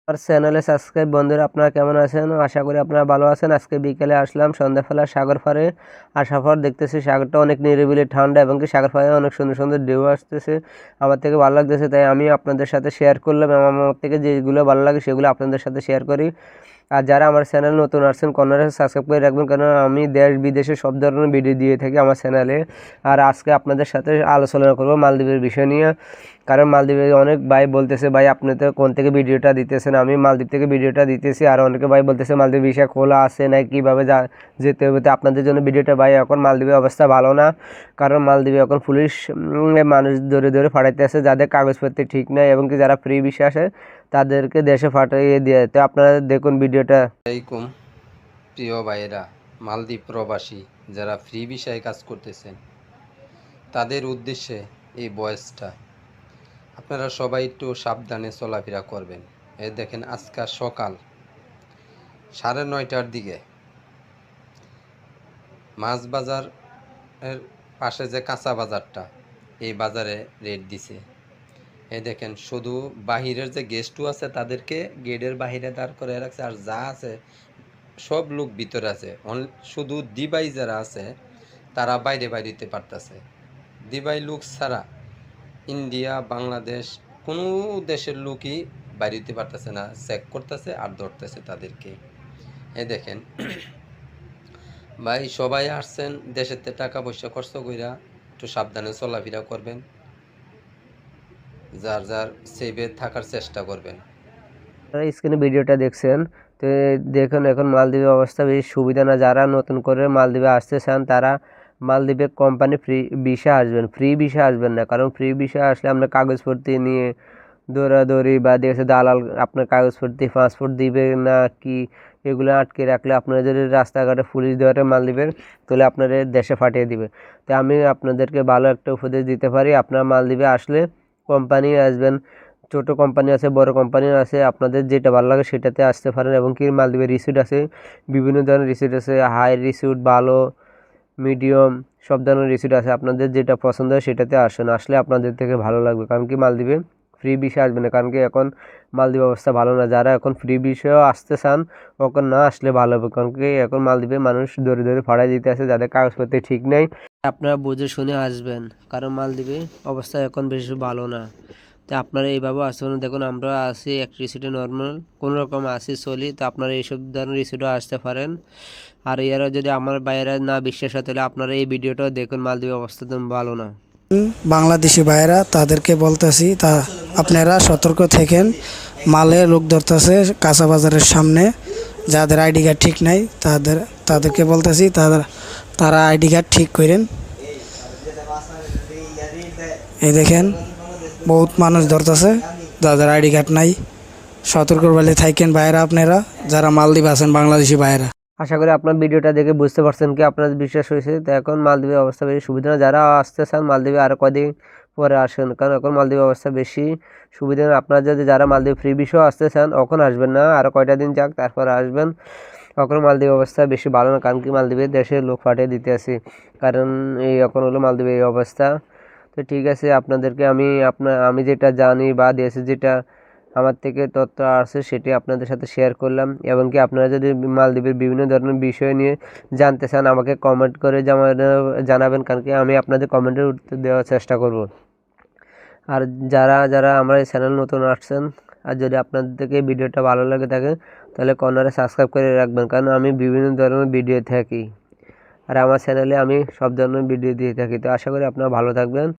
আমার চ্যানেলে সাবস্ক্রাইব বন্ধুরা, আপনারা কেমন আছেন? আশা করি আপনারা ভালো আছেন। আজকে বিকেলে আসলাম সন্ধ্যাবেলা সাগর পাড়ে। আসার পর দেখতেছি সাগরটা অনেক নিরিবিলি ঠান্ডা এবং কি সাগর পাড়ে অনেক সুন্দর সুন্দর ঢেউ আসতেছে। আমার থেকে ভালো লাগতেছে, তাই আমি আপনাদের সাথে শেয়ার করলাম এবং আমার থেকে যেগুলো ভালো লাগে সেগুলো আপনাদের সাথে শেয়ার করি। আর যারা আমার চ্যানেল নতুন আসছেন কর্নারে সাবস্ক্রাইব করে রাখবেন, কারণ আমি দেশ বিদেশে সব ধরনের ভিডিও দিয়ে থাকি আমার চ্যানেলে। আর আজকে আপনাদের সাথে আলোচনা করব মালদ্বীপের বিষয় নিয়ে। কারণ মালদ্বীপে অনেক ভাই বলতেছে, ভাই আপনি তো কোন থেকে ভিডিওটা দিতেছেন? আমি মালদ্বীপ থেকে ভিডিওটা দিতেছি। আর অনেকে ভাই বলতেছে মালদ্বীপ ভিসা খোলা আছে না, কীভাবে যেতে হবে। তো আপনাদের জন্য ভিডিওটা। ভাই এখন মালদ্বীপের অবস্থা ভালো না, কারণ মালদ্বীপে এখন পুলিশ মানুষ ধরে ধরে ফাটাইতে আছে যাদের কাগজপত্র ঠিক নাই, এবং কি যারা ফ্রি ভিসা আসে তাদেরকে দেশে পাঠিয়ে দিয়ে। তো আপনারা দেখুন ভিডিওটা। আসসালামাইকুম প্রিয় ভাইয়েরা, মালদ্বীপ প্রবাসী যারা ফ্রি ভিসায় কাজ করতেছেন তাদের উদ্দেশ্যে এই ভয়েসটা। আপনারা সবাই একটু সাবধানে চলাফেরা করবেন। এই দেখেন আজকে সকাল 9:30টার দিকে মাছ বাজারের পাশে যে কাঁচা বাজারটা, এই বাজারে রেড দিছে। এই দেখেন শুধু বাহিরের যে গেস্টও আছে তাদেরকে গেটের বাহিরে দাঁড় করে রাখছে, আর যা আছে সব লোক ভিতরে আছে। শুধু দিবাই যারা আছে তারা বাইরে বাইরে পারতেছে। দিবাই লোক ছাড়া ইন্ডিয়া, বাংলাদেশ কোনো দেশের লোকই বাইরে পারতেছে না। চেক করতেছে আর ধরতেছে তাদেরকে। এ দেখেন ভাই, সবাই আসছেন দেশের টাকা পয়সা খরচ কইরা, একটু সাবধানে চলাফেরা করবেন, যার যার সেভে থাকার চেষ্টা করবেন। স্ক্রিনে ভিডিওটা দেখছেন, তো দেখুন এখন মালদ্বীপের অবস্থা বেশি সুবিধা না। যারা নতুন করে মালদ্বীপে আসতে চান তারা মালদ্বীপে কোম্পানি ফ্রি ভিসা আসবেন, ফ্রি ভিসা আসবেন না। কারণ ফ্রি ভিসা আসলে আপনার কাগজপত্র নিয়ে দৌড়াদৌড়ি বা দেখছে দালাল আপনার কাগজপত্র পাসপোর্ট দিবে না কি, এগুলো আটকে রাখলে আপনার যদি রাস্তাঘাটে পুলিশ ধরে মালদ্বীপের, তাহলে আপনাদের দেশে পাঠিয়ে দিবে। তো আমি আপনাদেরকে ভালো একটা উপদেশ দিতে পারি, আপনার মালদ্বীপে আসলে কোম্পানি আসবেন। ছোটো কোম্পানি আছে, বড় কোম্পানি আছে, আপনাদের যেটা ভালো লাগে সেটাতে আসতে পারেন। এবং কি মালদ্বীপের রিসিট আছে, বিভিন্ন ধরনের রিসিট আছে, হাই রিসিট, ভালো, মিডিয়াম, সব ধরনের রিসিট আছে। আপনাদের যেটা পছন্দ হয় সেটাতে আসেন, আসলে আপনাদের থেকে ভালো লাগবে। কারণ কি মালদ্বীপে ফ্রি ভিসা আসবে না, কারণ কি এখন মালদ্বীপ অবস্থা ভালো না। যারা এখন ফ্রি ভিসাও আসতে চান এখন না আসলে ভালো হবে, কারণ কি এখন মালদ্বীপে মানুষ ধরে ধরে ভাড়ায় দিতে আছে যাদের কাগজপত্র ঠিক নেই। আপনারা বুঝে শুনে আসবেন, কারণ মালদ্বীপে অবস্থা এখন বেশি ভালো না। তো আপনারা এইভাবে আসবেন। দেখুন আমরা আসি এক রিসিটে নর্মাল কোনো রকম আসি চলি, তো আপনারা এইসব ধরনের রিসিটও আসতে পারেন। আর এরা যদি আমার বাইরে না বিশ্বাস হয় তাহলে আপনারা এই ভিডিওটাও দেখুন, মালদ্বীপের অবস্থা তো ভালো না। বাংলাদেশি ভাইয়েরা তাদেরকে বলতেছি, তা আপনারা সতর্ক থাকেন। মালে লোক ধরতেছে কাঁচা বাজারের সামনে, যাদের আইডি কার্ড ঠিক নাই তাদেরকে বলতেছি তারা আইডি কার্ড ঠিক করেন। এই দেখেন বহুত মানুষ ধরতেছে যাদের আইডি কার্ড নাই। সতর্ক বলে থাকেন ভাইয়েরা, আপনারা যারা মালদ্বীপ আছেন বাংলাদেশি ভাইয়েরা। আশা করি আপনার ভিডিওটা দেখে বুঝতে পারছেন কি আপনার বিশ্বাস হয়েছে। তো এখন মালদ্বীপের অবস্থা বেশি সুবিধা না, যারা আসতে চান মালদ্বীপে আরও কদিন পরে আসেন, কারণ এখন মালদ্বীপের অবস্থা বেশি সুবিধা না। আপনারা যদি যারা মালদ্বীপ ফ্রি ভিসাও আসতে চান এখন আসবেন না, আরও কয়টা দিন যাক তারপর আসবেন। এখন মালদ্বীপের অবস্থা বেশি ভালো না, কারণ কি মালদ্বীপের দেশে লোক পাঠিয়ে দিতে আসি, কারণ এই এখন হলো মালদ্বীপের এই অবস্থা। তো ঠিক আছে, আপনাদেরকে আমি যেটা জানি বা দেশে যেটা আমার থেকে তথ্য আছে সেটি আপনাদের সাথে শেয়ার করলাম। এবং কি আপনারা যদি মালদ্বীপের বিভিন্ন ধরনের বিষয় নিয়ে জানতে চান আমাকে কমেন্ট করে জানাবেন, কারণ কি আমি আপনাদের কমেন্টের উত্তর দেওয়ার চেষ্টা করব। আর যারা যারা আমার এই চ্যানেল নতুন আসছেন, আর যদি আপনাদের থেকে ভিডিওটা ভালো লাগে থাকে তাহলে কর্নারে সাবস্ক্রাইব করে রাখবেন, কারণ আমি বিভিন্ন ধরনের ভিডিও থাকি আর আমার চ্যানেলে আমি সব ধরনের ভিডিও দিয়ে থাকি। তো আশা করি আপনারা ভালো থাকবেন।